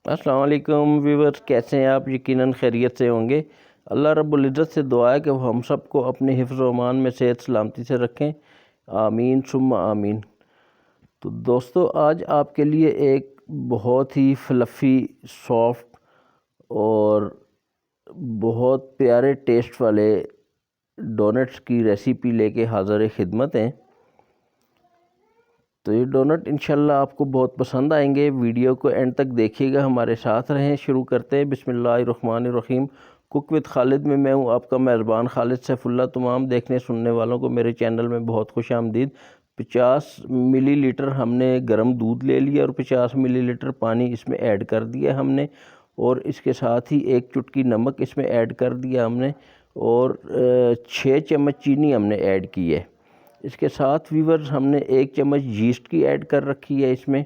अस्सलाम वालेकुम व्यूवर्स, कैसे हैं आप? यकीनन खैरियत से होंगे। अल्लाह रब्बुल इज़्ज़त से दुआ है कि वो हम सबको अपने हिफ्ज़ व अमान में सेहत सलामती से रखें। आमीन सुम्मा आमीन। तो दोस्तों, आज आपके लिए एक बहुत ही फ्लफ़ी, सॉफ्ट और बहुत प्यारे टेस्ट वाले डोनट्स की रेसिपी लेके हाज़िर खिदमत हैं। तो ये डोनट इंशाल्लाह आपको बहुत पसंद आएंगे। वीडियो को एंड तक देखिएगा, हमारे साथ रहें। शुरू करते हैं। बिस्मिल्लाहिर्रहमानिर्रहीम। कुक विद खालिद में मैं हूँ आपका मेज़बान खालिद सैफुल्लाह। तमाम देखने सुनने वालों को मेरे चैनल में बहुत खुश आमदीद। 50 मिलीलीटर हमने गर्म दूध ले लिया और 50 मिलीलीटर पानी इसमें ऐड कर दिया हमने, और इसके साथ ही एक चुटकी नमक इसमें ऐड कर दिया हमने, और 6 चम्मच चीनी हमने ऐड की है। इसके साथ व्यूवर्स हमने 1 चम्मच यीस्ट की ऐड कर रखी है इसमें,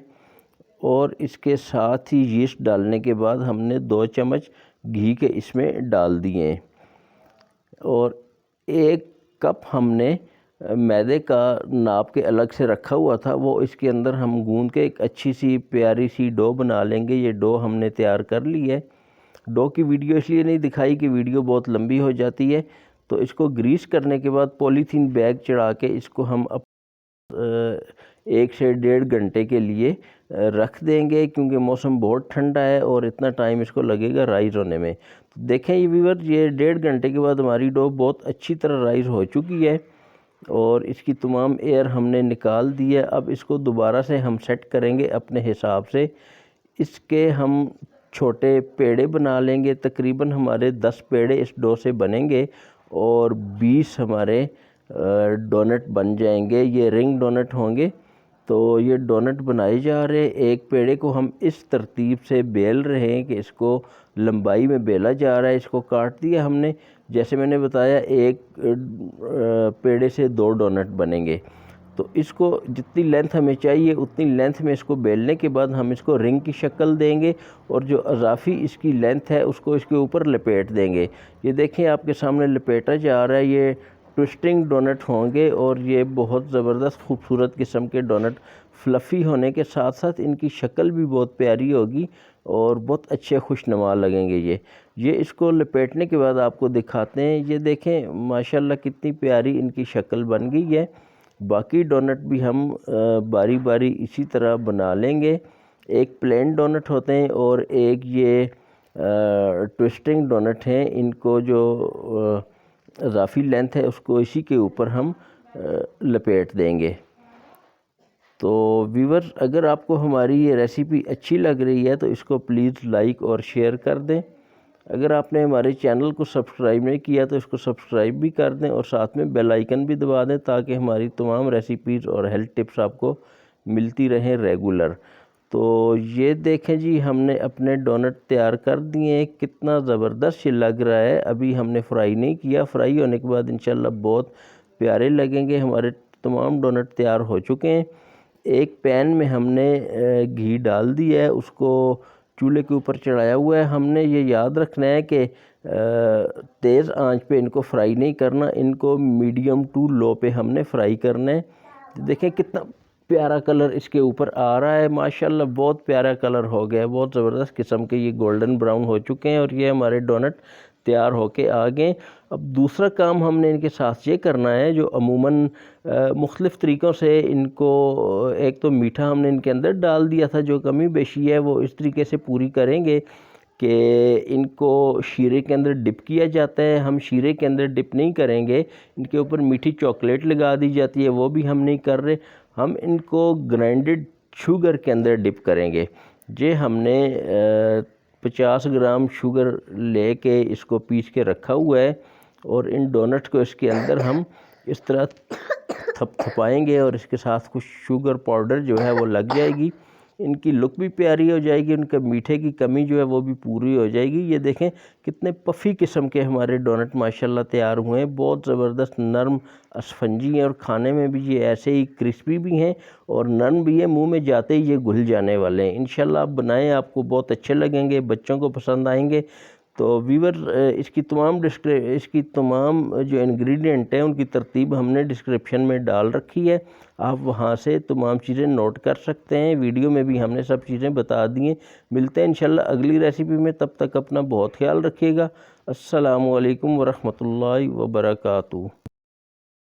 और इसके साथ ही यीस्ट डालने के बाद हमने 2 चम्मच घी के इसमें डाल दिए हैं, और 1 कप हमने मैदे का नाप के अलग से रखा हुआ था, वो इसके अंदर हम गूंद के एक अच्छी सी प्यारी सी डो बना लेंगे। ये डो हमने तैयार कर ली है। डो की वीडियो इसलिए नहीं दिखाई कि वीडियो बहुत लंबी हो जाती है। तो इसको ग्रीस करने के बाद पॉलीथीन बैग चढ़ा के इसको हम 1 से 1.5 घंटे के लिए रख देंगे, क्योंकि मौसम बहुत ठंडा है और इतना टाइम इसको लगेगा राइज़ होने में। तो देखें ये व्यूअर, ये 1.5 घंटे के बाद हमारी डो बहुत अच्छी तरह राइज़ हो चुकी है और इसकी तमाम एयर हमने निकाल दी है। अब इसको दोबारा से हम सेट करेंगे अपने हिसाब से। इसके हम छोटे पेड़े बना लेंगे। तकरीबन हमारे 10 पेड़े इस डो से बनेंगे और 20 हमारे डोनट बन जाएंगे। ये रिंग डोनट होंगे। तो ये डोनट बनाए जा रहे हैं। एक पेड़े को हम इस तरतीब से बेल रहे हैं कि इसको लंबाई में बेला जा रहा है। इसको काट दिया हमने। जैसे मैंने बताया, एक पेड़े से 2 डोनट बनेंगे। तो इसको जितनी लेंथ हमें चाहिए उतनी लेंथ में इसको बेलने के बाद हम इसको रिंग की शक्ल देंगे, और जो अजाफी इसकी लेंथ है उसको इसके ऊपर लपेट देंगे। ये देखें आपके सामने लपेटा जा रहा है। ये ट्विस्टिंग डोनट होंगे और ये बहुत ज़बरदस्त खूबसूरत किस्म के डोनट, फ्लफ़ी होने के साथ साथ इनकी शक्ल भी बहुत प्यारी होगी और बहुत अच्छे खुशनुमा लगेंगे। ये इसको लपेटने के बाद आपको दिखाते हैं। ये देखें माशाल्लाह कितनी प्यारी इनकी शक्ल बन गई है। बाकी डोनट भी हम बारी बारी इसी तरह बना लेंगे। एक प्लेन डोनट होते हैं और एक ये ट्विस्टिंग डोनट हैं। इनको जो इजाफी लेंथ है उसको इसी के ऊपर हम लपेट देंगे। तो व्यूअर्स, अगर आपको हमारी ये रेसिपी अच्छी लग रही है तो इसको प्लीज़ लाइक और शेयर कर दें। अगर आपने हमारे चैनल को सब्सक्राइब नहीं किया तो इसको सब्सक्राइब भी कर दें और साथ में बेल आइकन भी दबा दें, ताकि हमारी तमाम रेसिपीज़ और हेल्थ टिप्स आपको मिलती रहें रेगुलर। तो ये देखें जी, हमने अपने डोनट तैयार कर दिए हैं। कितना ज़बरदस्त ये लग रहा है। अभी हमने फ्राई नहीं किया। फ्राई होने के बाद इंशाल्लाह बहुत प्यारे लगेंगे। हमारे तमाम डोनट तैयार हो चुके हैं। एक पैन में हमने घी डाल दिया है, उसको चूल्हे के ऊपर चढ़ाया हुआ है। हमने ये याद रखना है कि तेज़ आंच पे इनको फ्राई नहीं करना, इनको मीडियम टू लो पे हमने फ्राई करना है। देखें कितना प्यारा कलर इसके ऊपर आ रहा है। माशाल्लाह बहुत प्यारा कलर हो गया है। बहुत ज़बरदस्त किस्म के ये गोल्डन ब्राउन हो चुके हैं और ये हमारे डोनट तैयार होके आ गए। अब दूसरा काम हमने इनके साथ ये करना है, जो अमूमन मुख्तलिफ़ तरीक़ों से इनको, एक तो मीठा हमने इनके अंदर डाल दिया था, जो कमी बेशी है वो इस तरीके से पूरी करेंगे कि इनको शीरे के अंदर डिप किया जाता है। हम शीरे के अंदर डिप नहीं करेंगे। इनके ऊपर मीठी चॉकलेट लगा दी जाती है, वो भी हम नहीं कर रहे। हम इनको ग्राइंडेड शुगर के अंदर डिप करेंगे। ये हमने 50 ग्राम शुगर लेके इसको पीस के रखा हुआ है, और इन डोनट्स को इसके अंदर हम इस तरह थपाएंगे और इसके साथ कुछ शुगर पाउडर जो है वो लग जाएगी। इनकी लुक भी प्यारी हो जाएगी, उनका मीठे की कमी जो है वो भी पूरी हो जाएगी। ये देखें कितने पफ़ी किस्म के हमारे डोनट माशाल्लाह तैयार हुए हैं। बहुत ज़बरदस्त नरम स्पंजी हैं और खाने में भी ये ऐसे ही क्रिस्पी भी हैं और नरम भी है। मुंह में जाते ही ये घुल जाने वाले हैं। इंशाल्लाह आप बनाएं, आपको बहुत अच्छे लगेंगे, बच्चों को पसंद आएंगे। तो वीवर इसकी तमाम जो इंग्रेडिएंट हैं उनकी तरतीब हमने डिस्क्रिप्शन में डाल रखी है, आप वहाँ से तमाम चीज़ें नोट कर सकते हैं। वीडियो में भी हमने सब चीज़ें बता दी हैं। मिलते हैं इंशाल्लाह अगली रेसिपी में, तब तक अपना बहुत ख्याल रखिएगा। अस्सलामु अलैकुम वरहमतुल्लाहि वबरकातुहू।